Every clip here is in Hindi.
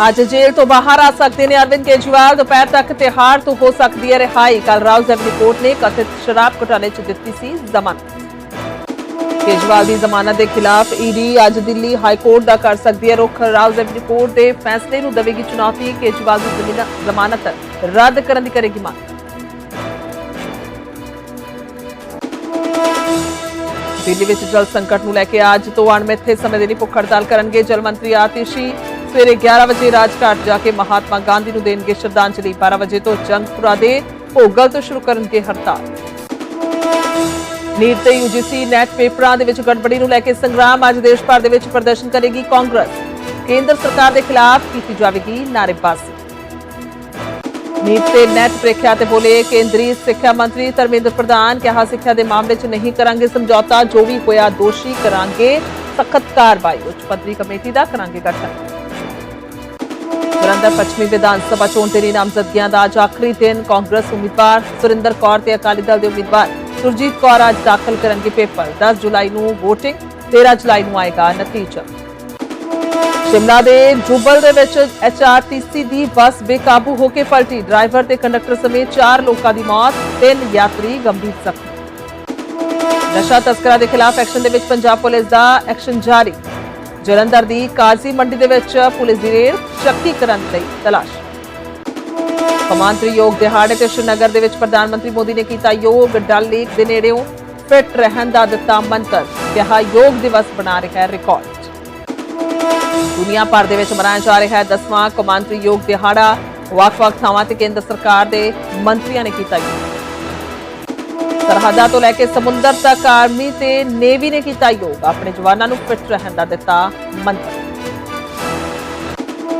ਅੱਜ ਜੇਲ੍ਹ ਤੋਂ ਬਾਹਰ ਆ ਸਕਦੇ ਨੇ ਅਰਵਿੰਦ ਕੇਜਰੀਵਾਲ। ਦੁਪਹਿਰ ਤੱਕ ਤਿਹਾੜ ਤੋਂ ਹੋ ਸਕਦੀ ਹੈ ਰਿਹਾਈ। ਕੱਲ ਰਾਉਜ਼ ਐਵਨਿਊ ਕੋਰਟ ਨੇ ਕਥਿਤ ਸ਼ਰਾਬ ਘੁਟਾਲੇ 'ਚ ਦਿੱਤੀ ਸੀ ਜ਼ਮਾਨਤ। ਕੇਜਰੀਵਾਲ ਦੀ ਜ਼ਮਾਨਤ ਦੇ ਖਿਲਾਫ ਈਡੀ ਅੱਜ ਦਿੱਲੀ ਹਾਈ ਕੋਰਟ ਦਾ ਕਰ ਸਕਦੀ ਹੈ ਰੁਖ। ਰਾਉਜ਼ ਐਵਨਿਊ ਕੋਰਟ ਦੇ ਫੈਸਲੇ ਨੂੰ ਦੇਵੇਗੀ ਚੁਣੌਤੀ। ਕੇਜਰੀਵਾਲ ਦੀ ਜ਼ਮਾਨਤ ਰੱਦ ਕਰਨ ਦੀ ਕਰੇਗੀ ਮੰਗ। ਦਿੱਲੀ ਵਿੱਚ ਜਲ ਸੰਕਟ ਨੂੰ ਲੈ ਕੇ ਅੱਜ ਤੋਂ ਅਣਮਿੱਥੇ ਸਮੇਂ ਦੇ ਲਈ ਭੁੱਖ ਹੜਤਾਲ ਕਰਨਗੇ ਜਲ ਮੰਤਰੀ ਆਤਿਸ਼ੀ। ਸਵੇਰੇ 11 ਵਜੇ ਰਾਜਘਾਟ ਜਾ ਕੇ ਮਹਾਤਮਾ ਗਾਂਧੀ ਨੂੰ ਦੇਣਗੇ ਸ਼ਰਧਾਂਜਲੀ। 12 ਵਜੇ ਤੋਂ ਜੰਗਪੁਰਾ ਦੇ ਭੋਗਲ ਤੋਂ ਸ਼ੁਰੂ ਕਰਨਗੇ ਹੜਤਾਲ। ਨੀਟ ਤੇ ਯੂਜੀਸੀ ਨੈਟ ਪੇਪਰਾਂ ਦੇ ਵਿੱਚ ਗੜਬੜੀ ਨੂੰ ਲੈ ਕੇ ਸੰਗਰਾਮ। ਅੱਜ ਦੇਸ਼ ਭਰ ਦੇ ਵਿੱਚ ਪ੍ਰਦਰਸ਼ਨ ਕਰੇਗੀ ਕਾਂਗਰਸ। ਕੇਂਦਰ ਸਰਕਾਰ ਦੇ ਖਿਲਾਫ ਕੀਤੀ ਜਾਵੇਗੀ ਨਾਅਰੇਬਾਜ਼ੀ। ਨੀਟ ਤੇ ਨੈਟ ਪ੍ਰੀਖਿਆ ਤੇ ਬੋਲੇ ਕੇਂਦਰੀ ਸਿੱਖਿਆ ਮੰਤਰੀ ਧਰਮੇਂਦਰ ਪ੍ਰਧਾਨ। ਕਿਹਾ ਸਿੱਖਿਆ ਦੇ ਮਾਮਲੇ 'ਚ ਨਹੀਂ ਕਰਾਂਗੇ ਸਮਝੌਤਾ। ਜੋ ਵੀ ਹੋਇਆ ਦੋਸ਼ੀ ਕਰਾਂਗੇ ਸਖਤ ਕਾਰਵਾਈ। ਉੱਚ ਪੱਧਰੀ ਕਮੇਟੀ ਦਾ ਕਰਾਂਗੇ ਗਠਨ। ਜਲੰਧਰ ਪੱਛਮੀ ਵਿਧਾਨ ਸਭਾ ਚੋਣ ਦੇ ਨਾਮਜ਼ਦਗੀਆਂ ਦਾ ਅੱਜ ਆਖਰੀ ਦਿਨ। ਕਾਂਗਰਸ ਉਮੀਦਵਾਰ ਸੁਰਿੰਦਰ ਕੌਰ ਤੇ ਅਕਾਲੀ ਦਲ ਦੇ ਉਮੀਦਵਾਰ ਸੁਰਜੀਤ ਕੌਰ ਅੱਜ ਦਾਖਲ ਕਰਨਗੇ ਪੇਪਰ। 10 ਜੁਲਾਈ ਨੂੰ ਵੋਟਿੰਗ, 13 ਜੁਲਾਈ ਨੂੰ ਆਏਗਾ ਨਤੀਜਾ। ਸ਼ਿਮਲਾ ਦੇ ਜੁਬਲ ਦੇ ਵਿੱਚ HRTC ਦੀ ਬੱਸ ਬੇਕਾਬੂ ਹੋ ਕੇ ਪਲਟੀ। ਡਰਾਈਵਰ ਤੇ ਕੰਡਕਟਰ ਸਮੇਤ 4 ਲੋਕਾਂ ਦੀ ਮੌਤ, 3 ਯਾਤਰੀ ਗੰਭੀਰ ਜ਼ਖਮੀ। ਨਸ਼ਾ ਤਸਕਰਾਂ ਦੇ ਖਿਲਾਫ ਐਕਸ਼ਨ ਦੇ ਵਿੱਚ ਪੰਜਾਬ ਪੁਲਿਸ ਦਾ ਐਕਸ਼ਨ ਜਾਰੀ। ਜਲੰਧਰ ਦੀ ਕਾਜ਼ੀ ਮੰਡੀ ਦੇ ਵਿੱਚ ਪੁਲਿਸ ਦੀ ਰੇਡ, ਸ਼ੱਕੀ ਕਰਨ ਲਈ ਤਲਾਸ਼। ਕੌਮਾਂਤਰੀ ਯੋਗ ਦਿਹਾੜੇ ਤੇ ਸ਼੍ਰੀਨਗਰ ਦੇ ਵਿੱਚ ਪ੍ਰਧਾਨ ਮੰਤਰੀ ਮੋਦੀ ਨੇ ਕੀਤਾ ਯੋਗ। ਡਲ ਲੇਕ ਦੇ ਨੇੜਿਓਂ ਫਿੱਟ ਰਹਿਣ ਦਾ ਦਿੱਤਾ ਮੰਤਰ। ਕਿਹਾ ਯੋਗ ਦਿਵਸ ਬਣਾ ਰਿਹਾ ਰਿਕਾਰਡ। ਦੁਨੀਆ ਭਰ ਦੇ ਵਿੱਚ ਮਨਾਇਆ ਜਾ ਰਿਹਾ ਹੈ 10ਵਾਂ ਕੌਮਾਂਤਰੀ ਯੋਗ ਦਿਹਾੜਾ। ਵੱਖ-ਵੱਖ ਥਾਵਾਂ ਤੇ ਕੇਂਦਰ ਸਰਕਾਰ ਦੇ ਮੰਤਰੀਆਂ ਨੇ ਕੀਤਾ ਯੋਗ। ਸਰਹੱਦਾਂ ਤੋਂ ਲੈ ਕੇ ਸਮੁੰਦਰ ਤੱਕ ਆਰਮੀ ਤੇ ਨੇਵੀ ਨੇ ਕੀਤਾ ਯੋਗ। ਆਪਣੇ ਜਵਾਨਾਂ ਨੂੰ ਫਿੱਟ ਰਹਿਣ ਦਾ ਦਿੱਤਾ ਮੰਤਰ।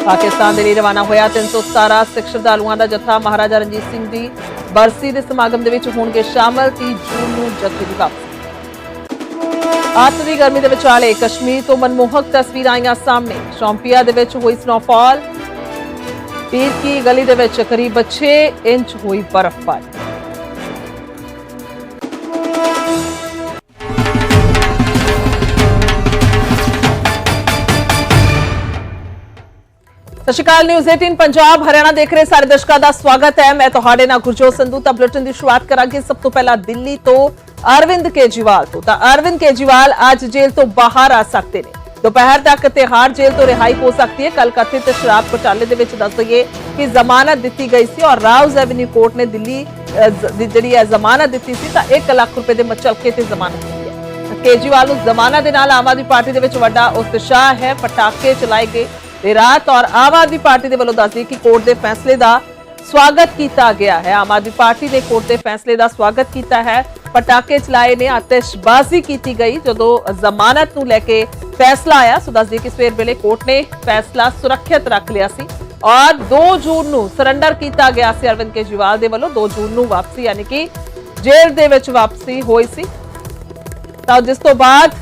ਪਾਕਿਸਤਾਨ ਦੇ ਲਈ ਰਵਾਨਾ ਹੋਇਆ 317 ਸਿੱਖ ਸ਼ਰਧਾਲੂਆਂ ਦਾ ਜੱਥਾ। ਮਹਾਰਾਜਾ ਰਣਜੀਤ ਸਿੰਘ ਦੀ ਬਰਸੀ ਦੇ ਸਮਾਗਮ ਦੇ ਵਿੱਚ ਹੋਣਗੇ ਸ਼ਾਮਲ। 30 ਜੂਨ ਨੂੰ ਜੱਥੇ ਦੀ ਵਾਪਸੀ। ਅੱਤ ਦੀ ਗਰਮੀ ਦੇ ਵਿਚਾਲੇ ਕਸ਼ਮੀਰ ਤੋਂ ਮਨਮੋਹਕ ਤਸਵੀਰਾਂ ਆਈਆਂ ਸਾਹਮਣੇ। ਸ਼ੌਂਪੀਆ ਦੇ ਵਿੱਚ ਹੋਈ ਸਨੋਫਾਲ। ਪੀਰ ਕੀ ਗਲੀ ਦੇ ਵਿੱਚ ਕਰੀਬ 6 ਇੰਚ ਹੋਈ ਬਰਫ਼ਬਾਰੀ। ਸਤਿ ਸ਼੍ਰੀ ਅਕਾਲ। ਨਿਊਜ਼ 18 ਪੰਜਾਬ ਹਰਿਆਣਾ ਦੇਖ ਰਹੇ ਸਾਰੇ ਦਰਸ਼ਕਾਂ ਦਾ ਸਵਾਗਤ ਹੈ। ਮੈਂ ਤੁਹਾਡੇ ਨਾਲ ਗੁਰਜੋਤ ਸੰਧੂ। ਤਾਂ ਬੁਲੇਟਿਨ ਦੀ ਸ਼ੁਰੂਆਤ ਕਰਾਂਗੇ ਸਭ ਤੋਂ ਪਹਿਲਾਂ ਦਿੱਲੀ ਤੋਂ ਅਰਵਿੰਦ ਕੇਜਰੀਵਾਲ ਤੋਂ। ਤਾਂ ਅਰਵਿੰਦ ਕੇਜਰੀਵਾਲ ਅੱਜ ਜੇਲ੍ਹ ਤੋਂ ਬਾਹਰ ਆ ਸਕਦੇ ਨੇ। ਦੁਪਹਿਰ ਤੱਕ ਤਿਹਾੜ ਜੇਲ੍ਹ ਤੋਂ ਰਿਹਾਈ ਹੋ ਸਕਦੀ ਹੈ। ਕੱਲ ਕਥਿਤ ਸ਼ਰਾਬ ਘੁਟਾਲੇ ਦੇ ਵਿੱਚ ਦੱਸ ਦਈਏ ਕਿ ਜ਼ਮਾਨਤ ਦਿੱਤੀ ਗਈ ਸੀ ਔਰ ਰਾਉਜ਼ ਐਵਨਿਊ ਕੋਰਟ ਨੇ ਦਿੱਲੀ ਦੀ ਜਿਹੜੀ ਹੈ ਜ਼ਮਾਨਤ ਦਿੱਤੀ ਸੀ ਤਾਂ 1 ਲੱਖ ਰੁਪਏ ਦੇ ਮਚਲਕੇ ਤੇ ਜ਼ਮਾਨਤ ਦਿੱਤੀ ਹੈ। ਕੇਜਰੀਵਾਲ ਨੂੰ ਜ਼ਮਾਨਤ ਦੇ ਨਾਲ ਆਮ ਆਦਮੀ ਪਾਰਟੀ ਦੇ ਵਿੱਚ ਵੱਡਾ ਉਤਸ਼ਾਹ ਹੈ। ਪਟਾਕੇ ਚਲਾਏ ਗਏ ਤੇ ਰਾਤ ਔਰ ਆਮ ਆਦਮੀ ਪਾਰਟੀ ਦੇ ਵੱਲੋਂ ਦੱਸਦੀ ਕਿ ਕੋਰਟ ਦੇ ਫੈਸਲੇ ਦਾ ਸਵਾਗਤ ਕੀਤਾ ਗਿਆ ਹੈ। ਆਮ ਆਦਮੀ ਪਾਰਟੀ ਨੇ ਕੋਰਟ ਦੇ ਫੈਸਲੇ ਦਾ ਸਵਾਗਤ ਕੀਤਾ ਹੈ। ਪਟਾਕੇ ਚਲਾਏ ਨੇ, ਆਤਿਸ਼ਬਾਜ਼ੀ ਕੀਤੀ ਗਈ ਜਦੋਂ ਜ਼ਮਾਨਤ ਨੂੰ ਲੈ ਕੇ ਫੈਸਲਾ ਆਇਆ। ਸੋ ਦੱਸਦੀ ਕਿ ਸਵੇਰ ਵੇਲੇ ਕੋਰਟ ਨੇ ਫੈਸਲਾ ਸੁਰੱਖਿਅਤ ਰੱਖ ਲਿਆ ਸੀ ਔਰ 2 ਜੂਨ ਨੂੰ ਸਰੈਂਡਰ ਕੀਤਾ ਗਿਆ ਸੀ ਅਰਵਿੰਦ ਕੇਜਰੀਵਾਲ ਦੇ ਵੱਲੋਂ। 2 ਜੂਨ ਨੂੰ ਵਾਪਸੀ ਯਾਨੀ ਕਿ ਜੇਲ੍ਹ ਦੇ ਵਿੱਚ ਵਾਪਸੀ ਹੋਈ ਸੀ ਤਾਂ ਜਿਸ ਤੋਂ ਬਾਅਦ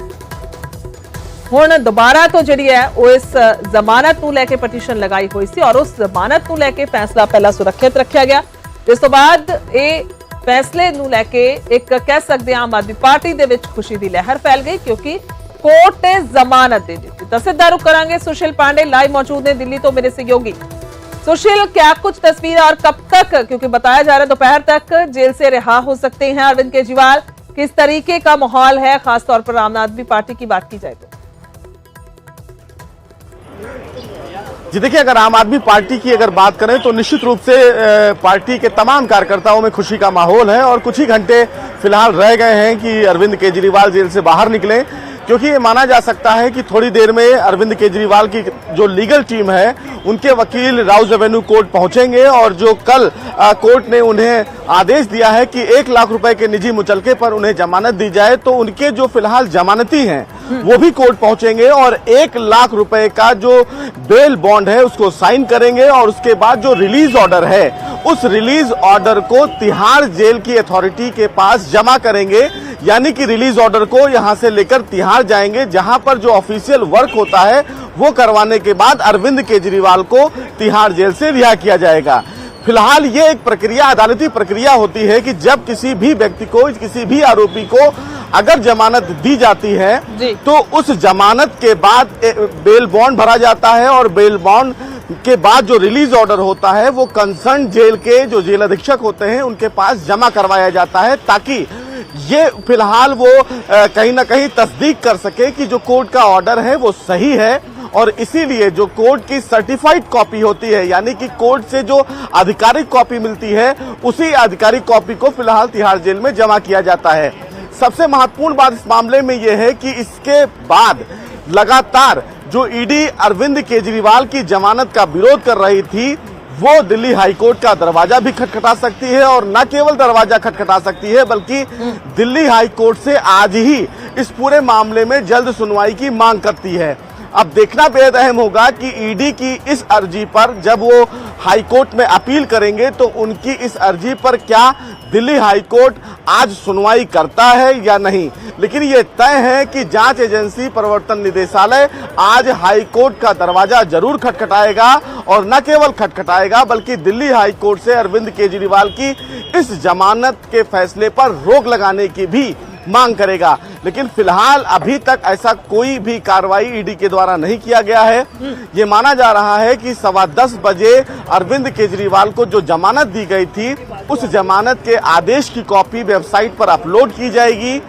ਹੁਣ ਦੁਬਾਰਾ ਤੋਂ ਜਿਹੜੀ ਹੈ ਉਹ ਇਸ ਜ਼ਮਾਨਤ ਨੂੰ ਲੈ ਕੇ ਪਟੀਸ਼ਨ ਲਗਾਈ ਹੋਈ ਸੀ ਔਰ ਉਸ ਜ਼ਮਾਨਤ ਨੂੰ ਲੈ ਕੇ ਫੈਸਲਾ ਪਹਿਲਾਂ ਸੁਰੱਖਿਅਤ ਰੱਖਿਆ ਗਿਆ। ਇਸ ਤੋਂ ਬਾਅਦ ਇਹ ਫੈਸਲੇ ਨੂੰ ਲੈ ਕੇ ਇੱਕ ਕਹਿ ਸਕਦੇ ਹਾਂ ਆਮ ਆਦਮੀ ਪਾਰਟੀ ਦੇ ਵਿੱਚ ਖੁਸ਼ੀ ਦੀ ਲਹਿਰ ਫੈਲ ਗਈ ਕਿਉਂਕਿ ਕੋਰਟ ਨੇ ਜ਼ਮਾਨਤ ਦੇ ਦਿੱਤੀ। ਤਾਂ ਸਿੱਧਾ रुख करेंगे सुशील पांडे लाइव मौजूद है दिल्ली तो मेरे सहयोगी। सुशील, क्या कुछ तस्वीर और कब तक, क्योंकि बताया जा रहा है दोपहर तक जेल से रिहा हो सकते हैं अरविंद केजरीवाल, किस तरीके का माहौल है खासतौर पर आम आदमी पार्टी की बात की जाए तो? जी देखिए, अगर आम आदमी पार्टी की अगर बात करें तो निश्चित रूप से पार्टी के तमाम कार्यकर्ताओं में खुशी का माहौल है और कुछ ही घंटे फिलहाल रह गए हैं कि अरविंद केजरीवाल जेल से बाहर निकले, क्योंकि ये माना जा सकता है कि थोड़ी देर में अरविंद केजरीवाल की जो लीगल टीम है उनके वकील राउज एवेन्यू कोर्ट पहुंचेंगे और जो कल कोर्ट ने उन्हें आदेश दिया है कि 1 लाख रुपए के निजी मुचलके पर उन्हें जमानत दी जाए, तो उनके जो फिलहाल जमानती हैं वो भी कोर्ट पहुंचेंगे और 1 लाख रुपए का जो बेल बॉन्ड है उसको साइन करेंगे और उसके बाद जो रिलीज ऑर्डर है उस रिलीज ऑर्डर को तिहाड़ जेल की अथॉरिटी के पास जमा करेंगे। यानी कि रिलीज ऑर्डर को यहां से लेकर तिहाड़ जाएंगे, जहां पर जो ऑफिशियल वर्क होता है वो करवाने के बाद अरविंद केजरीवाल को तिहाड़ जेल से रिहा किया जाएगा। फिलहाल ये एक प्रक्रिया, अदालती प्रक्रिया होती है कि जब किसी भी व्यक्ति को, किसी भी आरोपी को अगर जमानत दी जाती है तो उस जमानत के बाद बेल बॉन्ड भरा जाता है और बेल बॉन्ड के बाद जो रिलीज ऑर्डर होता है वो कंसर्न जेल के जो जेल अधीक्षक होते हैं उनके पास जमा करवाया जाता है, ताकि ये फिलहाल वो कहीं ना कहीं तस्दीक कर सके कि जो कोर्ट का ऑर्डर है वो सही है। और इसीलिए जो कोर्ट की सर्टिफाइड कॉपी होती है, यानी कि कोर्ट से जो आधिकारिक कॉपी मिलती है, उसी आधिकारिक कॉपी को फिलहाल तिहाड़ जेल में जमा किया जाता है। सबसे महत्वपूर्ण बात इस मामले में यह है कि इसके बाद लगातार जो ईडी अरविंद केजरीवाल की जमानत का विरोध कर रही थी, वो दिल्ली हाईकोर्ट का दरवाजा भी खटखटा सकती है, और न केवल दरवाजा खटखटा सकती है बल्कि दिल्ली हाईकोर्ट से आज ही इस पूरे मामले में जल्द सुनवाई की मांग करती है। अब देखना बेहद अहम होगा कि ईडी की इस अर्जी पर जब वो हाईकोर्ट में अपील करेंगे तो उनकी इस अर्जी पर क्या दिल्ली हाईकोर्ट आज सुनवाई करता है या नहीं। लेकिन ये तय है कि जांच एजेंसी प्रवर्तन निदेशालय आज हाईकोर्ट का दरवाजा जरूर खटखटाएगा, और न केवल खटखटाएगा बल्कि दिल्ली हाईकोर्ट से अरविंद केजरीवाल की इस जमानत के फैसले पर रोक लगाने की भी मांग करेगा। लेकिन फिलहाल अभी तक ऐसा कोई भी कार्रवाई ईडी के द्वारा नहीं किया गया है। ये माना जा रहा है कि 10:15 बजे अरविंद केजरीवाल को जो जमानत दी गई थी, उस जमानत के आदेश की कॉपी वेबसाइट पर अपलोड की जाएगी।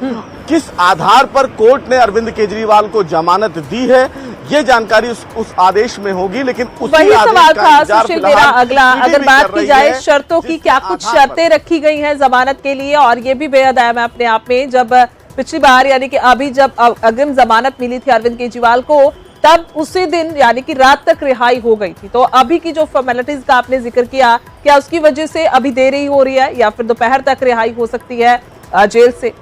किस आधार पर कोर्ट ने अरविंद केजरीवाल को जमानत दी है, ये जानकारी उस आदेश में होगी। लेकिन वही सवाल था सुशील मेरा अगला, अगर बात की जाए शर्तों की, क्या कुछ शर्तें रखी गई हैं जमानत के लिए? और ये भी बेहद अहम है अपने आप में, जब पिछली बार यानी कि अभी जब अग्रिम जमानत मिली थी अरविंद केजरीवाल को, तब उसी दिन यानी कि रात तक रिहाई हो गई थी। तो अभी की जो फॉर्मेलिटीज का आपने जिक्र किया, क्या उसकी वजह से अभी देरी हो रही है या फिर दोपहर तक रिहाई हो सकती है जेल से?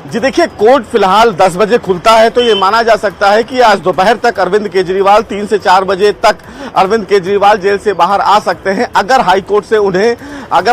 जी देखिए, कोर्ट फिलहाल 10 बजे खुलता है, तो ये माना जा सकता है कि आज दोपहर तक अरविंद केजरीवाल 3 से 4 बजे तक अरविंद केजरीवाल जेल से बाहर आ सकते हैं। अगर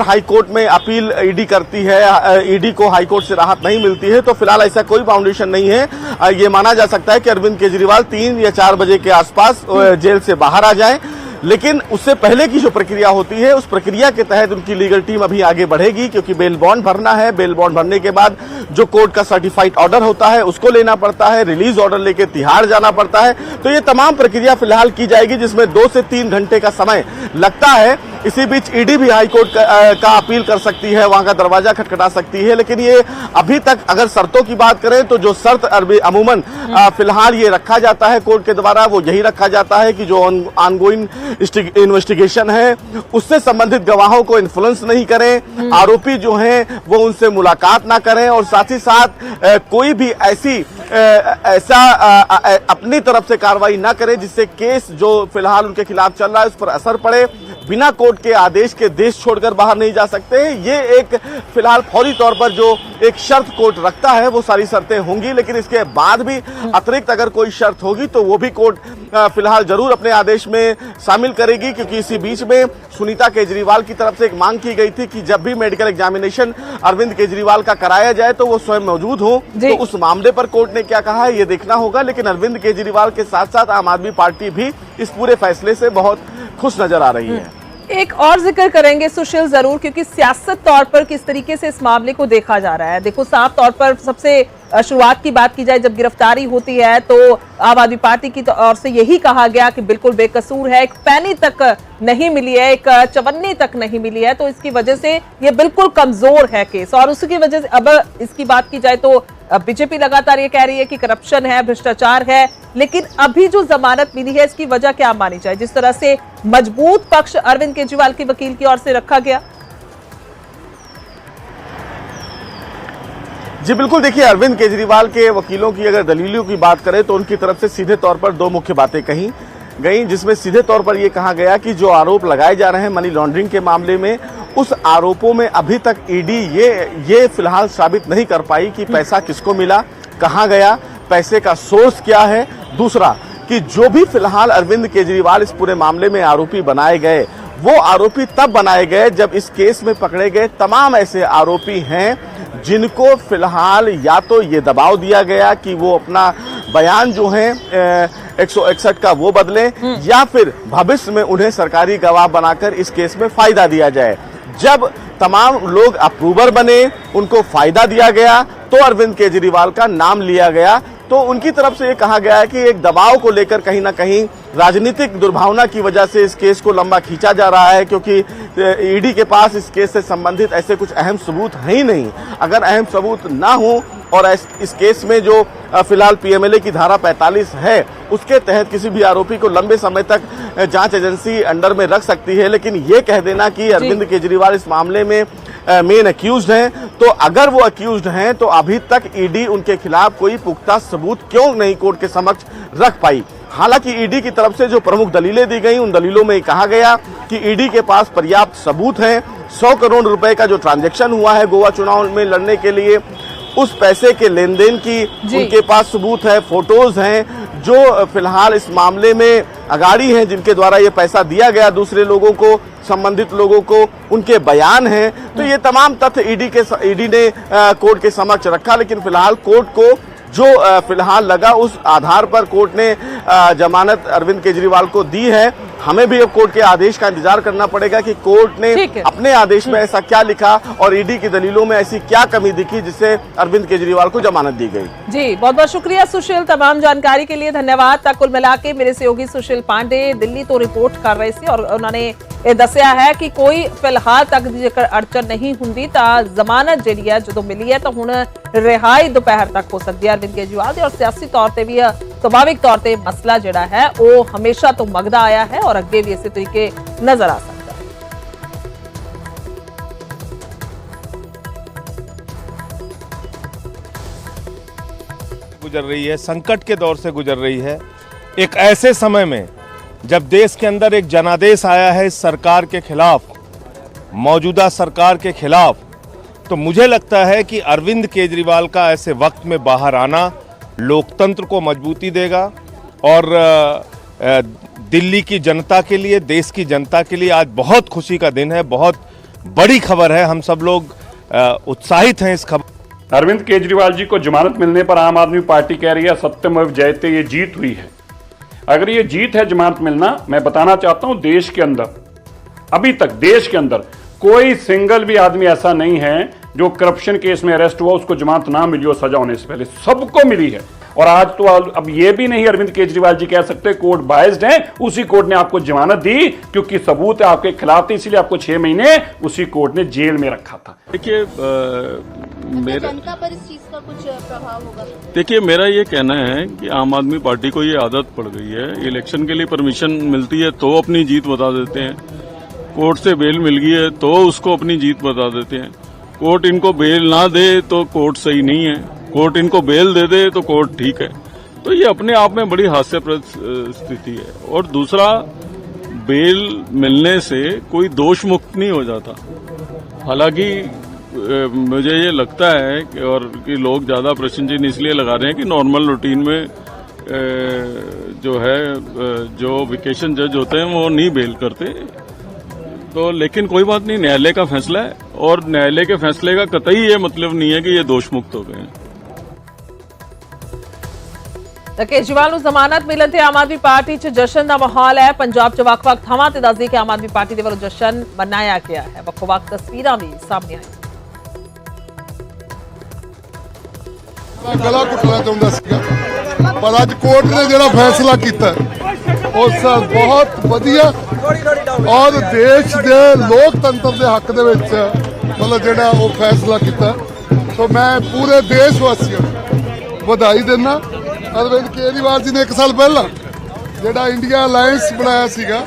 हाईकोर्ट में अपील ईडी करती है, ईडी को हाईकोर्ट से राहत नहीं मिलती है, तो फिलहाल ऐसा कोई बाउंडेशन नहीं है। ये माना जा सकता है कि अरविंद केजरीवाल 3 या 4 बजे के आसपास जेल से बाहर आ जाएं। लेकिन उससे पहले की जो प्रक्रिया होती है, उस प्रक्रिया के तहत उनकी लीगल टीम अभी आगे बढ़ेगी, क्योंकि बेल बॉन्ड भरना है। बेल बॉन्ड भरने के बाद जो कोर्ट का सर्टिफाइड ऑर्डर होता है उसको लेना पड़ता है, रिलीज ऑर्डर लेके तिहाड़ जाना पड़ता है। तो ये तमाम प्रक्रिया फिलहाल की जाएगी, जिसमें 2 से 3 घंटे का समय लगता है। इसी बीच ईडी भी हाईकोर्ट का अपील कर सकती है, वहां का दरवाजा खटखटा सकती है। लेकिन ये अभी तक अगर शर्तों की बात करें तो जो शर्त अमूमन फिलहाल ये रखा जाता है कोर्ट के द्वारा, वो यही रखा जाता है कि जो ऑनगोइंग इन्वेस्टिगेशन है उससे संबंधित गवाहों को इन्फ्लुएंस नहीं करें, आरोपी जो हैं वो उनसे मुलाकात ना करें, और साथ ही साथ कोई भी ऐसा अपनी तरफ से कार्रवाई ना करें जिससे केस जो फिलहाल उनके खिलाफ चल रहा है उस पर असर पड़े। बिना कोर्ट के आदेश के देश छोड़कर बाहर नहीं जा सकते। ये एक फिलहाल फौरी तौर पर जो एक शर्त कोर्ट रखता है वो सारी शर्तें होंगी, लेकिन इसके बाद भी अतिरिक्त अगर कोई शर्त होगी तो वो भी कोर्ट फिलहाल जरूर अपने आदेश में शामिल करेगी। क्योंकि इसी बीच में सुनीता केजरीवाल की तरफ से एक मांग की गई थी कि जब भी मेडिकल एग्जामिनेशन अरविंद केजरीवाल का कराया जाए तो वो स्वयं मौजूद हो। तो उस मामले पर कोर्ट ने क्या कहा है ये देखना होगा। लेकिन अरविंद केजरीवाल के साथ साथ आम आदमी पार्टी भी इस पूरे फैसले से बहुत खुश नजर आ रही है। एक और जिक्र करेंगे सुशील जरूर, क्योंकि सियासत तौर पर किस तरीके से इस मामले को देखा जा रहा है। देखो, साफ तौर पर सबसे शुरुआत की बात की जाए, जब गिरफ्तारी होती है तो आम आदमी पार्टी की ओर से यही कहा गया कि बिल्कुल बेकसूर है, एक पैनी तक नहीं मिली है, एक चवन्नी तक नहीं मिली है, तो इसकी वजह से ये बिल्कुल कमजोर है केस। और उसकी वजह से अब इसकी बात की जाए तो बीजेपी लगातार ये कह रही है कि करप्शन है, भ्रष्टाचार है। लेकिन अभी जो जमानत मिली है इसकी वजह क्या मानी जाए, जिस तरह से मजबूत पक्ष अरविंद केजरीवाल के वकील की ओर से रखा गया? जी बिल्कुल, देखिए, अरविंद केजरीवाल के वकीलों की अगर दलीलों की बात करें तो उनकी तरफ से सीधे तौर पर 2 मुख्य बातें कही गई, जिसमें सीधे तौर पर यह कहा गया कि जो आरोप लगाए जा रहे हैं मनी लॉन्ड्रिंग के मामले में, उस आरोपों में अभी तक ईडी ये फिलहाल साबित नहीं कर पाई कि पैसा किसको मिला, कहां गया, पैसे का सोर्स क्या है। दूसरा कि जो भी फिलहाल अरविंद केजरीवाल इस पूरे मामले में आरोपी बनाए गए, वो आरोपी तब बनाए गए जब इस केस में पकड़े गए तमाम ऐसे आरोपी हैं जिनको फिलहाल या तो ये दबाव दिया गया कि वो अपना बयान जो है 161 का वो बदलें, या फिर भविष्य में उन्हें सरकारी गवाह बनाकर इस केस में फायदा दिया जाए। जब तमाम लोग अप्रूवर बने, उनको फायदा दिया गया, तो अरविंद केजरीवाल का नाम लिया गया। तो उनकी तरफ से ये कहा गया है कि एक दबाव को लेकर कहीं ना कहीं राजनीतिक दुर्भावना की वजह से इस केस को लंबा खींचा जा रहा है, क्योंकि ईडी के पास इस केस से संबंधित ऐसे कुछ अहम सबूत है ही नहीं। अगर अहम सबूत ना हो और इस केस में जो फिलहाल पीएमएलए की धारा 45 है उसके तहत किसी भी आरोपी को लंबे समय तक जांच एजेंसी अंडर में रख सकती है, लेकिन ये कह देना कि अरविंद केजरीवाल इस मामले में मेन अक्यूज्ड हैं, तो अगर वो अक्यूज्ड हैं तो अभी तक ईडी उनके खिलाफ कोई पुख्ता सबूत क्यों नहीं कोर्ट के समक्ष रख पाई। हालांकि ईडी की तरफ से जो प्रमुख दलीलें दी गई उन दलीलों में कहा गया कि ईडी के पास पर्याप्त सबूत हैं। 100 करोड़ रुपए का जो ट्रांजैक्शन हुआ है गोवा चुनाव में लड़ने के लिए, उस पैसे के लेन देन की उनके पास सबूत है, फोटोज हैं जो फिलहाल इस मामले में अगाड़ी हैं, जिनके द्वारा ये पैसा दिया गया दूसरे लोगों को, संबंधित लोगों को, उनके बयान हैं। तो ये तमाम तथ्य ईडी ने कोर्ट के समक्ष रखा, लेकिन फिलहाल कोर्ट को जो फिलहाल लगा उस आधार पर कोर्ट ने जमानत अरविंद केजरीवाल को दी है। हमें भी अब कोर्ट के आदेश का इंतजार करना पड़ेगा कि कोर्ट ने अपने आदेश में ऐसा क्या लिखा और ईडी की दलीलों में ऐसी क्या कमी दिखी जिससे अरविंद केजरीवाल को जमानत दी गई। जी बहुत बहुत शुक्रिया सुशील, तमाम जानकारी के लिए धन्यवाद। कुल मिला के मेरे सहयोगी सुशील पांडे दिल्ली तो रिपोर्ट कर रहे थे और उन्होंने दसिया है कि कोई फिलहाल तक जेकर अड़चन नहीं हुंदी तां जमानत जिहड़ी है जदों मिली है तो हुण रिहाई दोपहर तक हो सकती है अरविंद केजरीवाल दी। और सियासी तौर पर भी स्वाभाविक तौर पर मसला जिहड़ा है वो हमेशा तो मंगदा आया है और अगे भी इसी तरीके नजर आ सकता है। गुजर रही है, संकट के दौर से गुजर रही है, एक ऐसे समय में जब देश के अंदर एक जनादेश आया है इस सरकार के खिलाफ, मौजूदा सरकार के खिलाफ, तो मुझे लगता है कि अरविंद केजरीवाल का ऐसे वक्त में बाहर आना लोकतंत्र को मजबूती देगा और दिल्ली की जनता के लिए, देश की जनता के लिए आज बहुत खुशी का दिन है, बहुत बड़ी खबर है। हम सब लोग उत्साहित हैं इस खबर। अरविंद केजरीवाल जी को जमानत मिलने पर आम आदमी पार्टी कह रही है सत्यमेव जयते, ये जीत हुई है। अगर ये जीत है जमानत मिलना, मैं बताना चाहता हूं देश के अंदर अभी तक देश के अंदर कोई सिंगल भी आदमी ऐसा नहीं है जो करप्शन केस में अरेस्ट हुआ उसको जमानत ना मिली हो सजा होने से पहले, सबको मिली है। और आज तो अब ये भी नहीं अरविंद केजरीवाल जी कह सकते कोर्ट बायस्ड है, उसी कोर्ट ने आपको जमानत दी क्योंकि सबूत है आपके खिलाफ थे, इसीलिए आपको 6 महीने उसी कोर्ट ने जेल में रखा था। देखिए जनता पर इस चीज का कुछ प्रभाव होगा? देखिए मेरा ये कहना है कि आम आदमी पार्टी को ये आदत पड़ गई है, इलेक्शन के लिए परमिशन मिलती है तो अपनी जीत बता देते हैं, कोर्ट से बेल मिल गई है तो उसको अपनी जीत बता देते हैं, कोर्ट इनको बेल ना दे तो कोर्ट सही नहीं है, कोर्ट इनको बेल दे दे तो कोर्ट ठीक है। तो ये अपने आप में बड़ी हास्यप्रद स्थिति है। और दूसरा, बेल मिलने से कोई दोष मुक्त नहीं हो जाता। हालांकि मुझे ये लगता है कि लोग ज़्यादा प्रश्न चिन्ह इसलिए लगा रहे हैं कि नॉर्मल रूटीन में जो है जो वेकेशन जज होते हैं वो नहीं बेल करते, तो लेकिन कोई बात नहीं, न्यायालय का फैसला है और न्यायालय के फैसले का कतई ये मतलब नहीं है कि ये दोष मुक्त हो गए हैं। केजरीवाल ਨੂੰ ਜ਼ਮਾਨਤ ਮਿਲਣ ਤੇ ਆਮ ਆਦਮੀ ਪਾਰਟੀ 'ਚ ਜਸ਼ਨ ਦਾ ਮਾਹੌਲ ਹੈ। ਪੰਜਾਬ 'ਚ ਵੱਖ-ਵੱਖ ਥਾਵਾਂ ਤੇ ਦੱਸਦੇ ਕਿ ਆਮ ਆਦਮੀ ਪਾਰਟੀ ਦੇ ਵੱਲੋਂ ਜਸ਼ਨ ਮਨਾਇਆ ਗਿਆ ਹੈ। ਵੱਖ-ਵੱਖ ਤਸਵੀਰਾਂ ਵੀ ਸਾਹਮਣੇ ਆਈਆਂ। गला घुटना चाहता सीगा पर अज कोर्ट ने जो फैसला किया उस बहुत वधिया और देश के लोकतंत्र के हक दे विच मतलब जो वो फैसला किया, तो मैं पूरे देशवासियों को बधाई देना। अरविंद केजरीवाल जी ने 1 साल पहला जो इंडिया अलायंस बनाया सीगा,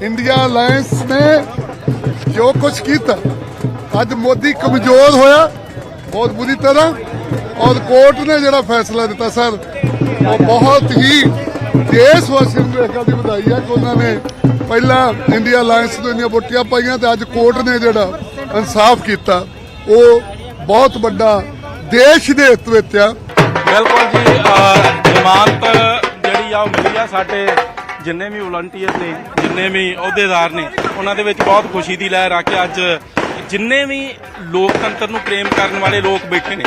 इंडिया अलायंस ने जो कुछ किया, अज मोदी कमजोर होया बहुत बुरी तरह, और कोर्ट ने जो फैसला दिता सर वो बहुत ही देशवासियों को एक गल बधाई है कि उन्होंने पहला इंडिया अलायंस को इन्नियां वोटियां पाइयां ते अज कोर्ट ने जो इंसाफ किया वो बहुत बड़ा देश के हित विच आ। बिल्कुल जी, जमानत जी मिली है साडे जिन्ने भी वॉलंटियर ने, जिन्ने भी अहुदेदार ने, उन्होंने बहुत खुशी की लहर आ के अज जिन्ने भी लोकतंत्र नूं प्रेम करने वाले लोग बैठे ने,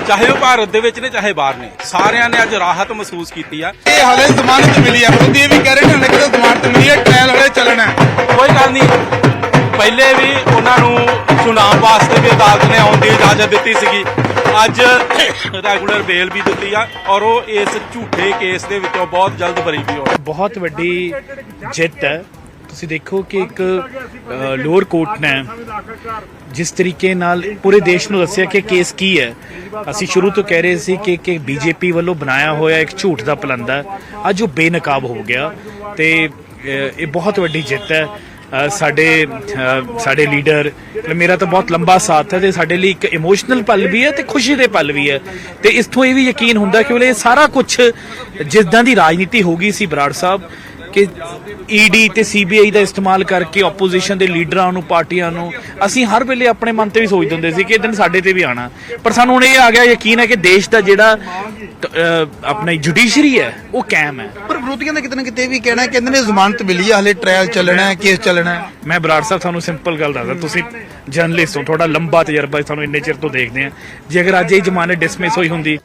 चाहे वो भारत दे विच ने चाहे बाहर ने, सारिਆਂ ने अज राहत महसूस की है। ये हले जमानत मिली है, मोदी भी कह रहे हैं कि जमानत मिली है, ट्रायल हले चलना है। कोई गल नहीं, पहले भी उन्होंने सुनाम वास्ते भी अदालत ने आने की इजाजत दी सी, ਅੱਜ ਰੈਗੂਲਰ ਬੇਲ ਵੀ ਦਿੱਤੀ ਆ ਔਰ ਉਹ ਇਸ ਝੂਠੇ ਕੇਸ ਦੇ ਵਿੱਚੋਂ ਬਹੁਤ ਜਲਦ ਬਰੀ ਵੀ ਹੋਵੇ। ਬਹੁਤ ਵੱਡੀ ਜਿੱਤ ਹੈ। ਤੁਸੀਂ ਦੇਖੋ ਕਿ ਇੱਕ ਲੋਅਰ ਕੋਰਟ ਨੇ ਜਿਸ ਤਰੀਕੇ ਨਾਲ ਪੂਰੇ ਦੇਸ਼ ਨੂੰ ਦੱਸਿਆ ਕਿ ਕੇਸ ਕੀ ਹੈ। ਅਸੀਂ ਸ਼ੁਰੂ ਤੋਂ ਕਹਿ ਰਹੇ ਸੀ ਕਿ ਬੀਜੇਪੀ ਵੱਲੋਂ ਬਣਾਇਆ ਹੋਇਆ ਇੱਕ ਝੂਠ ਦਾ ਪਲੰਦਾ ਅੱਜ ਉਹ ਬੇਨਕਾਬ ਹੋ ਗਿਆ ਤੇ ਇਹ ਬਹੁਤ ਵੱਡੀ ਜਿੱਤ ਹੈ। ਸਾਡੇ ਲੀਡਰ ਮੇਰਾ ਤਾਂ ਬਹੁਤ ਲੰਬਾ ਸਾਥ ਹੈ ਤੇ ਸਾਡੇ ਲਈ ਇੱਕ ਇਮੋਸ਼ਨਲ ਪਲ ਵੀ ਹੈ ਤੇ ਖੁਸ਼ੀ ਦੇ ਪਲ ਵੀ ਹੈ ਤੇ ਇਥੋਂ ਇਹ ਵੀ ਯਕੀਨ ਹੁੰਦਾ ਕਿ ਇਹ ਸਾਰਾ ਕੁਝ ਜਿੱਦਾਂ ਦੀ ਰਾਜਨੀਤੀ ਹੋ ਗਈ ਸੀ ਬਰਾੜ ਸਾਹਿਬ ਕਿ ਈਡੀ ਤੇ ਸੀਬੀਆਈ ਦਾ ਇਸਤੇਮਾਲ ਕਰਕੇ ਆਪੋਜੀਸ਼ਨ ਦੇ ਲੀਡਰਾਂ ਨੂੰ ਪਾਰਟੀਆਂ ਨੂੰ ਅਸੀਂ ਹਰ ਵੇਲੇ ਆਪਣੇ ਮਨ ਤੇ ਵੀ ਸੋਚਦੇ ਹੁੰਦੇ ਸੀ ਕਿ ਇਹ ਦਿਨ ਸਾਡੇ ਤੇ ਵੀ ਆਣਾ ਪਰ ਸਾਨੂੰ ਹੁਣ ਇਹ ਆ ਗਿਆ ਯਕੀਨ ਹੈ ਕਿ ਦੇਸ਼ ਦਾ ਜਿਹੜਾ ਆਪਣੀ ਜੁਡੀਸ਼ਰੀ ਹੈ ਉਹ ਕਾਇਮ ਹੈ। ਪਰ ਵਿਰੋਧੀਆਂ ਦਾ ਕਿਤੇ ਨਾ ਕਿਤੇ ਵੀ ਕਹਿਣਾ ਕਹਿੰਦੇ ਨੇ ਜ਼ਮਾਨਤ ਮਿਲੀ ਹੈ ਹਲੇ ਟ੍ਰਾਇਲ ਚੱਲਣਾ ਹੈ ਕੇਸ ਚੱਲਣਾ ਹੈ। ਮੈਂ ਬਰਾੜ ਸਾਹਿਬ ਤੁਹਾਨੂੰ ਸਿੰਪਲ ਗੱਲ ਦੱਸਦਾ ਤੁਸੀਂ ਜਰਨਲਿਸਟ ਹੋ ਤੁਹਾਡਾ ਲੰਬਾ ਤਜਰਬਾ ਤੁਹਾਨੂੰ ਇੰਨੇ ਚਿਰ ਤੋਂ ਦੇਖਦੇ ਆ ਜੇ ਅਗਰ ਅੱਜ ਇਹ ਜ਼ਮਾਨੇ ਡਿਸਮਿਸ ਹੋਈ ਹੁੰਦੀ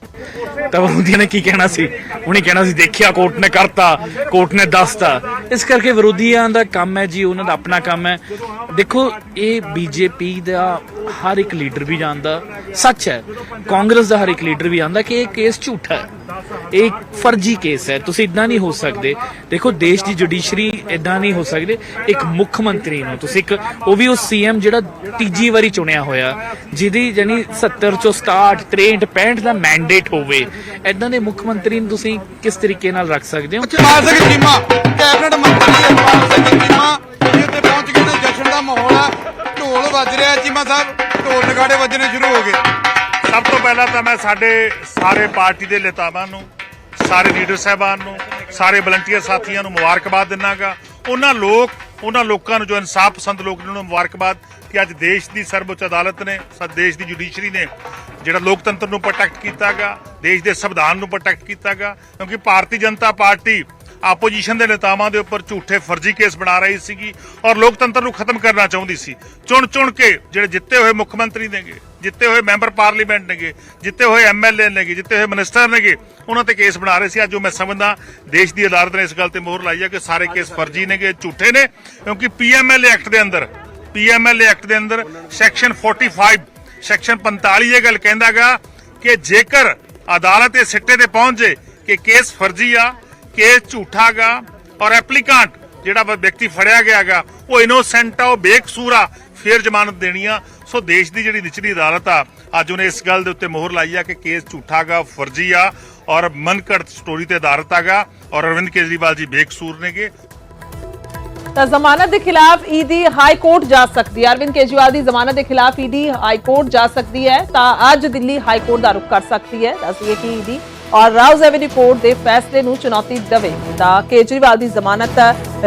ਤਾਂ ਵਿਰੋਧੀਆਂ ਨੇ ਕੀ ਕਹਿਣਾ ਸੀ ਉਹਨੇ ਕਹਿਣਾ ਸੀ ਦੇਖਿਆ ਕੋਰਟ ਨੇ ਕਰਤਾ ਕੋਰਟ ਨੇ ਦੱਸਤਾ। ਇਸ ਕਰਕੇ ਵਿਰੋਧੀਆਂ ਦਾ ਕੰਮ ਹੈ ਜੀ ਉਹਨਾਂ ਦਾ ਆਪਣਾ ਕੰਮ ਹੈ। ਦੇਖੋ ਇਹ ਬੀਜੇਪੀ ਦਾ ਹਰ ਇੱਕ ਲੀਡਰ ਵੀ ਜਾਣਦਾ ਸੱਚ ਹੈ ਕਾਂਗਰਸ ਦਾ ਹਰ ਇੱਕ ਲੀਡਰ ਵੀ ਜਾਣਦਾ ਕਿ ਇਹ ਕੇਸ ਝੂਠਾ ਹੈ ਇਹ ਫਰਜ਼ੀ ਕੇਸ ਹੈ ਤੁਸੀਂ ਇਦਾਂ ਨਹੀਂ ਹੋ ਸਕਦੇ। ਦੇਖੋ ਦੇਸ਼ ਦੀ ਜੁਡੀਸ਼ਰੀ ਇਦਾਂ ਨਹੀਂ ਹੋ ਸਕਦੇ ਇੱਕ ਮੁੱਖ ਮੰਤਰੀ ਨੂੰ ਤੁਸੀਂ ਇੱਕ ਉਹ ਵੀ ਉਹ ਸੀਐਮ ਜਿਹੜਾ ਤੀਜੀ ਵਾਰੀ ਚੁਣਿਆ ਹੋਇਆ ਜਿਹਦੀ ਯਾਨੀ 70 ਚੋਂ 67 63 65 ਦਾ ਮੈਂਡੇਟ ਹੋਵੇ ਇਦਾਂ ਦੇ ਮੁੱਖ ਮੰਤਰੀ ਨੂੰ ਤੁਸੀਂ ਕਿਸ ਤਰੀਕੇ ਨਾਲ ਰੱਖ ਸਕਦੇ ਹੋ। ਅਜਮਾਲ ਸਿੰਘ ਚੀਮਾ ਕੈਬਨਿਟ ਮੰਤਰੀ ਅਜਮਾਲ ਸਿੰਘ ਚੀਮਾ ਇੱਥੇ ਪਹੁੰਚ ਗਏ ਨੇ ਜਸ਼ਨ ਦਾ ਮਾਹੌਲ ਹੈ ਢੋਲ ਵੱਜ ਰਿਹਾ ਚੀਮਾ ਸਾਹਿਬ ਢੋਲ ਨਗਾੜੇ ਵੱਜਣੇ ਸ਼ੁਰੂ ਹੋ ਗਏ। ਸਭ ਤੋਂ ਪਹਿਲਾਂ ਤਾਂ ਮੈਂ ਸਾਡੇ ਸਾਰੇ ਪਾਰਟੀ ਦੇ ਨੇਤਾਵਾਂ ਨੂੰ ਸਾਰੇ ਲੀਡਰ ਸਾਹਿਬਾਨ ਨੂੰ ਸਾਰੇ ਵਲੰਟੀਅਰ ਸਾਥੀਆਂ ਨੂੰ ਮੁਬਾਰਕਬਾਦ ਦਿੰਨਾਗਾ। ਉਹਨਾਂ ਲੋਕਾਂ ਨੂੰ ਜੋ ਇਨਸਾਫ ਪਸੰਦ ਲੋਕ ਨੇ ਉਹਨਾਂ ਨੂੰ ਮੁਬਾਰਕਬਾਦ ਕਿ ਅੱਜ ਦੇਸ਼ ਦੀ ਸਰਵਉੱਚ ਅਦਾਲਤ ਨੇ ਦੇਸ਼ ਦੀ ਜੁਡੀਸ਼ਰੀ ਨੇ ਜਿਹੜਾ ਲੋਕਤੰਤਰ ਨੂੰ ਪ੍ਰੋਟੈਕਟ ਕੀਤਾਗਾ ਦੇਸ਼ ਦੇ ਸੰਵਿਧਾਨ ਨੂੰ ਪ੍ਰੋਟੈਕਟ ਕੀਤਾਗਾ ਕਿਉਂਕਿ ਭਾਰਤੀ ਜਨਤਾ ਪਾਰਟੀ ਆਪੋਜੀਸ਼ਨ ਦੇ ਨੇਤਾਵਾਂ ਦੇ ਉੱਪਰ ਝੂਠੇ ਫਰਜ਼ੀ ਕੇਸ ਬਣਾ ਰਹੀ ਸੀਗੀ ਔਰ ਲੋਕਤੰਤਰ ਨੂੰ ਖਤਮ ਕਰਨਾ ਚਾਹੁੰਦੀ ਸੀ। ਚੁਣ ਕੇ ਜਿਹੜੇ ਜਿੱਤੇ ਹੋਏ ਮੁੱਖ ਮੰਤਰੀ ਨੇਗੇ ਜਿੱਤੇ ਹੋਏ ਮੈਂਬਰ ਪਾਰਲੀਮੈਂਟ ਨੇਗੇ ਜਿੱਤੇ ਹੋਏ ਐਮਐਲਏ ਨੇਗੇ ਜਿੱਤੇ ਹੋਏ ਮਿਨਿਸਟਰ ਨੇਗੇ ਉਹਨਾਂ ਤੇ ਕੇਸ ਬਣਾ ਰਹੇ ਸੀ। ਅੱਜ ਜੋ ਮੈਂ ਸਮਝਦਾ ਦੇਸ਼ ਦੀ ਅਦਾਲਤ ਨੇ ਇਸ ਗੱਲ ਤੇ ਮੋਹਰ ਲਾਈ ਹੈ ਕਿ ਸਾਰੇ ਕੇਸ ਫਰਜ਼ੀ ਨੇਗੇ ਝੂਠੇ ਨੇ ਕਿਉਂਕਿ ਪੀਐਮਐਲਏ ਐਕਟ ਦੇ ਅੰਦਰ ਸੈਕਸ਼ਨ 45 ਸੈਕਸ਼ਨ 45 ਇਹ ਗੱਲ ਕਹਿੰਦਾਗਾ ਕਿ ਜੇਕਰ ਅਦਾਲਤ ਇਸ ਸਿੱਟੇ ਤੇ ਪਹੁੰਚ ਜੇ ਕਿ ਕੇਸ ਫਰਜ਼ੀ ਆ ਕੇਸ ਝੂਠਾ ਗਾ ਔਰ ਐਪਲੀਕਾਂਟ ਜਿਹੜਾ ਵਿਅਕਤੀ ਫੜਿਆ ਗਿਆਗਾ ਉਹ ਇਨੋਸੈਂਟ ਆ ਉਹ ਬੇਕਸੂਰ ਆ ਫਿਰ ਜ਼ਮਾਨਤ ਦੇਣੀ ਆ। ਸੋ ਦੇਸ਼ ਦੀ ਜਿਹੜੀ ਨਿਚਲੀ ਅਦਾਲਤ ਆ ਅੱਜ ਉਹਨੇ ਇਸ ਗੱਲ ਦੇ ਉੱਤੇ ਮੋਹਰ ਲਾਈ ਆ ਕਿ ਕੇਸ ਝੂਠਾ ਗਾ ਫਰਜ਼ੀ ਆ ਔਰ ਮਨਘੜਤ ਸਟੋਰੀ ਤੇ ਆਧਾਰਿਤ ਆਗਾ ਔਰ ਅਰਵਿੰਦ ਕੇਜਰੀਵਾਲ ਜੀ ਬੇਕਸੂਰ ਨੇਗੇ। ਤਾਂ ਜ਼ਮਾਨਤ ਦੇ ਖਿਲਾਫ ਈਡੀ ਹਾਈ ਕੋਰਟ ਜਾ ਸਕਦੀ ਹੈ। ਅਰਵਿੰਦ ਕੇਜਰੀਵਾਲ ਦੀ ਜ਼ਮਾਨਤ ਦੇ ਖਿਲਾਫ ਈਡੀ ਹਾਈ ਕੋਰਟ ਜਾ ਸਕਦੀ ਹੈ ਤਾਂ ਅੱਜ ਦਿੱਲੀ ਹਾਈ ਕੋਰਟ ਦਾ ਰੁਖ ਕਰ ਸਕਦੀ ਹੈ। ਦੱਸੀਏ ਕਿ ਈਡੀ ਔਰ ਰਾਉਜ਼ ਐਵਨਿਊ ਕੋਰਟ ਦੇ ਫੈਸਲੇ ਨੂੰ ਚੁਣੌਤੀ ਦੇਵੇ ਤਾਂ ਕੇਜਰੀਵਾਲ ਦੀ ਜ਼ਮਾਨਤ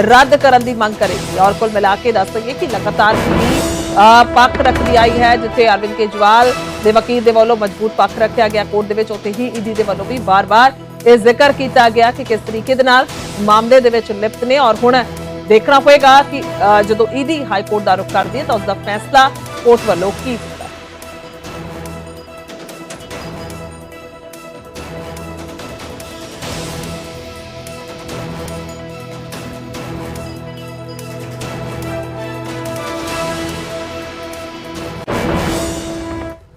ਰੱਦ ਕਰਨ ਦੀ ਮੰਗ ਕਰੇਗੀ। ਔਰ ਕੁੱਲ ਮਿਲਾ ਕੇ ਦੱਸ ਦਈਏ ਕਿ ਲਗਾਤਾਰ ਈਡੀ ਪੱਖ ਰੱਖਦੀ ਆਈ ਹੈ ਜਿੱਥੇ ਅਰਵਿੰਦ ਕੇਜਰੀਵਾਲ ਦੇ ਵਕੀਲ ਦੇ ਵੱਲੋਂ ਮਜ਼ਬੂਤ ਪੱਖ ਰੱਖਿਆ ਗਿਆ ਕੋਰਟ ਦੇ ਵਿੱਚ ਉੱਥੇ ਹੀ ਈਡੀ ਦੇ ਵੱਲੋਂ ਵੀ ਵਾਰ-ਵਾਰ ਇਹ ਜ਼ਿਕਰ ਕੀਤਾ ਗਿਆ ਕਿ ਕਿਸ ਤਰੀਕੇ ਦੇ ਨਾਲ ਮਾਮਲੇ ਦੇ ਵਿੱਚ ਲਿਪਤ ਨੇ ਔਰ ਹੁਣ ਦੇਖਣਾ ਹੋਏਗਾ ਕਿ ਜਦੋਂ ਈਡੀ ਹਾਈ ਕੋਰਟ ਦਾ ਰੁਖ ਕਰਦੀ ਹੈ ਤਾਂ ਉਸ ਦਾ ਫੈਸਲਾ ਕੋਰਟ ਵੱਲੋਂ ਕੀ ਹੁੰਦਾ।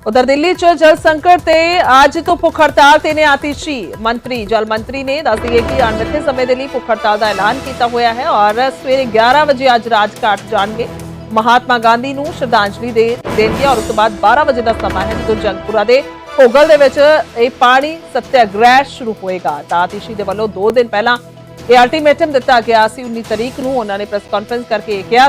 उधर दिल्ली च जल संकट ते आज तो भुख हड़ताल ते ने आतिशी मंत्री जल मंत्री ने दस दिए कि अणमिथे समय के लिए भुख हड़ताल का ऐलान किया हुआ है और सवेरे 11 बजे आज राजघाट जाएंगे महात्मा गांधी नूं श्रद्धांजलि देंगे और उस बाद 12 बजे का समा है जो जंगपुरा के भोगल दे पानी सत्याग्रह शुरू होएगा। आतिशी के वालों 2 दिन पहला यह अल्टीमेटम दिता गया 19 तारीख नूं उन्होंने प्रेस कॉन्फ्रेंस करके कहा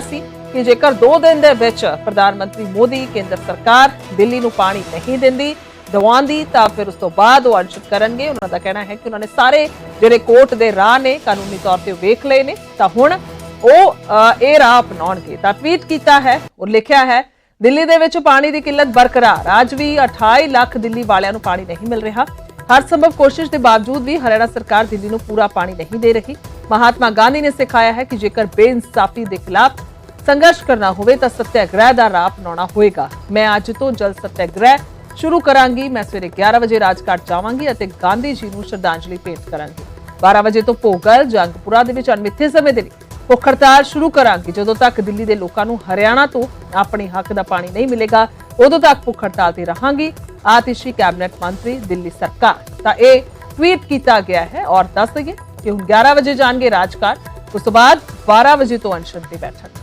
कि जेकर 2 दिन दे विच प्रधानमंत्री मोदी केंद्र सरकार दिल्ली नूं पानी नहीं दिंदी दवाउंदी तां फिर उस तो बाद वो अनशन करनगे। उन्हां दा कहना है कि उन्होंने सारे जिहड़े कोर्ट दे राह ने कानूनी तौर ते वेख लए ने तां हुण ਉਹ ਇਹ ਰਾਹ ਅਪਣਾਉਣਗੇ। ਤਾਂ ਟਵੀਟ ਕੀਤਾ ਹੈ ਔਰ ਲਿਖਿਆ ਹੈ ਦਿੱਲੀ ਦੇ ਵਿੱਚ ਪਾਣੀ ਦੀ ਕਿੱਲਤ ਬਰਕਰਾਰ ਅੱਜ ਵੀ 28 ਲੱਖ ਦਿੱਲੀ ਵਾਲਿਆਂ ਨੂੰ ਪਾਣੀ ਨਹੀਂ ਮਿਲ ਰਿਹਾ। ਹਰ ਸੰਭਵ ਕੋਸ਼ਿਸ਼ ਦੇ ਬਾਵਜੂਦ ਵੀ ਹਰਿਆਣਾ ਸਰਕਾਰ ਦਿੱਲੀ ਨੂੰ ਪੂਰਾ ਪਾਣੀ ਨਹੀਂ ਦੇ ਰਹੀ। ਮਹਾਤਮਾ ਗਾਂਧੀ ਨੇ ਸਿਖਾਇਆ ਹੈ ਕਿ ਜੇਕਰ ਬੇਇਨਸਾਫੀ ਦੇ ਖਿਲਾਫ ਸੰਘਰਸ਼ ਕਰਨਾ ਹੋਵੇ ਤਾਂ ਸੱਤਿਆਗ੍ਰਹਿ ਦਾ ਰਾਹ ਅਪਣਾਉਣਾ ਹੋਏਗਾ। ਮੈਂ ਅੱਜ ਤੋਂ ਜਲ ਸੱਤਿਆਗ੍ਰਹਿ ਸ਼ੁਰੂ ਕਰਾਂਗੀ। ਮੈਂ ਸਵੇਰੇ 11 ਵਜੇ ਰਾਜਘਾਟ ਜਾਵਾਂਗੀ ਅਤੇ ਗਾਂਧੀ ਜੀ ਨੂੰ ਸ਼ਰਧਾਂਜਲੀ ਭੇਟ ਕਰਾਂਗੀ। 12 ਵਜੇ ਤੋਂ ਭੋਗਲ ਜੰਗਪੁਰਾ ਦੇ ਵਿੱਚ ਅਣਮਿੱਥੇ ਸਮੇਂ ਦੇ ਲਈ ਭੁੱਖ ਹੜਤਾਲ ਸ਼ੁਰੂ ਕਰਾਂਗੇ ਜਦੋਂ ਤੱਕ ਦਿੱਲੀ ਦੇ ਲੋਕਾਂ ਨੂੰ ਹਰਿਆਣਾ ਤੋਂ ਆਪਣੇ ਹੱਕ ਦਾ ਪਾਣੀ ਨਹੀਂ ਮਿਲੇਗਾ। ਉਦੋਂ ਤੱਕ ਭੁੱਖ ਹੜਤਾਲ ਤੇ ਰਹਾਂਗੀ, ਆਤਿਸ਼ੀ ਕੈਬਨਿਟ ਮੰਤਰੀ ਦਿੱਲੀ ਸਰਕਾਰ। ਤਾਂ ਇਹ ਟਵੀਟ ਕੀਤਾ ਗਿਆ ਹੈ ਔਰ ਦੱਸ ਦਈਏ ਕਿ ਹੁਣ 11 ਵਜੇ ਜਾਣਗੇ ਰਾਜਕਾਜ, ਉਸ ਤੋਂ ਬਾਅਦ 12 ਵਜੇ ਤੋਂ ਅਨਸ਼ਨ ਤੇ ਬੈਠਣ।